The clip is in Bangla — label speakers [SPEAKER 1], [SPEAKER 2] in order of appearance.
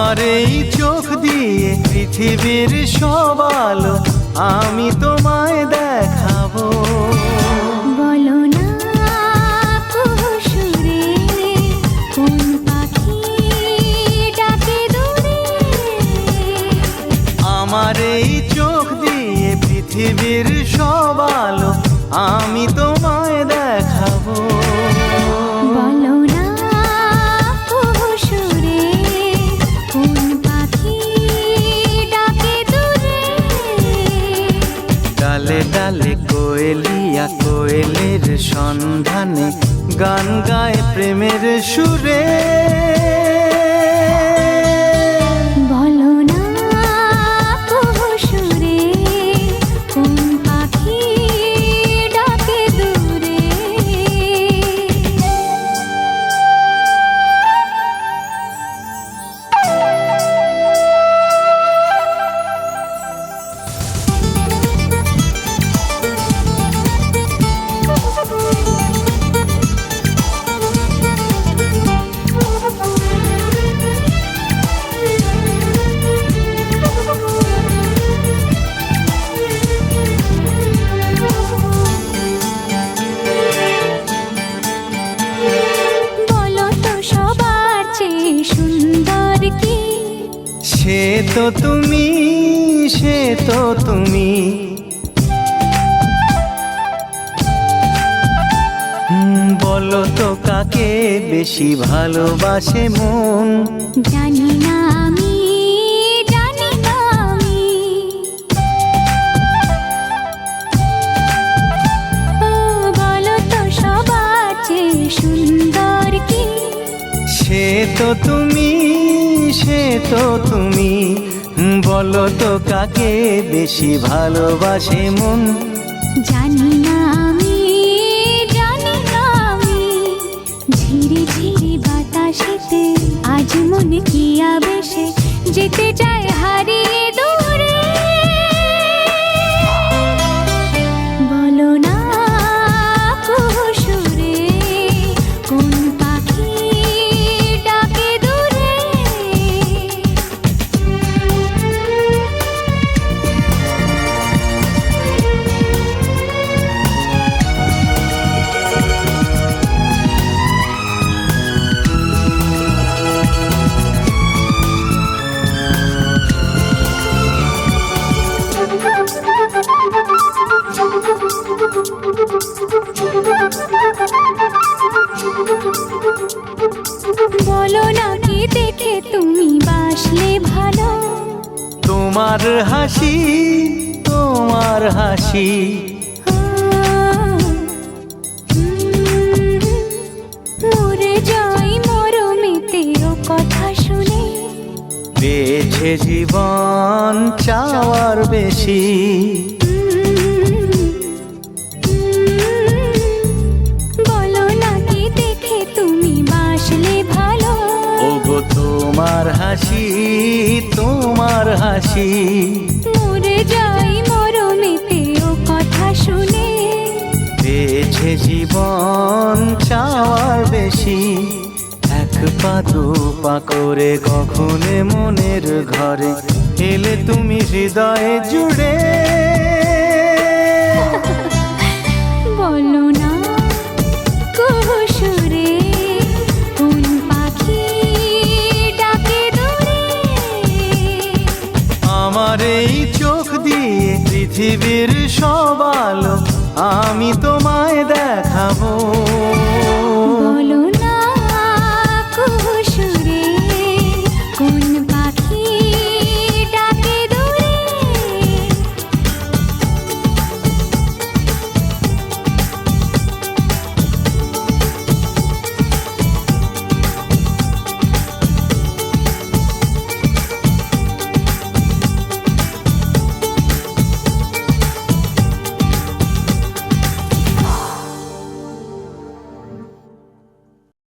[SPEAKER 1] আমার এই চোখ দিয়ে পৃথিবীর সব আলো আমি তোমায় দেখাবো।
[SPEAKER 2] বলো না কুহুসুরে কোন পাখি ডাকে দূরে।
[SPEAKER 1] আমার এই চোখ দিয়ে পৃথিবীর সব আলো আমি তোমায় দেখাবো।
[SPEAKER 2] বলো না কুহুসুরে কোন পাখি ডাকে দূরে।
[SPEAKER 1] ডালে ডালে কোয়েলিয়া কোয়েলের সন্ধানে গান গায় প্রেমের সুরে।
[SPEAKER 2] বলো না কুহুসুরে কোন পাখি ডাকে দূরে। বলো তো সবার চেয়ে সুন্দর কি?
[SPEAKER 1] সে তো তুমি, সে তো তুমি। বলো তো কাকে বেশি ভালোবাসে মন?
[SPEAKER 2] জানি না আমি, জানি না আমি। ও বলো তো সবার চেয়ে সুন্দর কি?
[SPEAKER 1] সে তো তুমি, সে তো তুমি। বলো তো কাকে বেশি ভালোবাসে মন?
[SPEAKER 2] জানি না আমি, জানি না আমি। ঝিরি ঝিরি বাতাসেতে আজ মনে কি আবেশে যেতে চায় হারিয়ে দূরে। বলো না কুহুসুরে কোন পাখি ডাকে দূরে। বলো না কি দেখে তুমি বাসলে ভালো।
[SPEAKER 1] তোমার হাসি, তোমার হাসি।
[SPEAKER 2] মরে যাই মরমেতে ও কথা শুনে।
[SPEAKER 1] পেয়েছে জীবন চাওয়ার বেশি।
[SPEAKER 2] বলো না কি দেখে তুমি বাসলে ভালো।
[SPEAKER 1] ওগো তোমার হাসি, তোমার হাসি।
[SPEAKER 2] মরে যাই মরমেতে ও কথা শুনে।
[SPEAKER 1] পেয়েছে জীবন চাওয়ার বেশি। এক পা দু পা করে কখনে মনের ঘরে এলে তুমি হৃদয়ে জুড়ে।
[SPEAKER 2] বলো না কুহুসুরে কোন পাখি ডাকে দূরে।
[SPEAKER 1] আমার এই চোখ দিয়ে পৃথিবীর সব আলো আমি তোমায়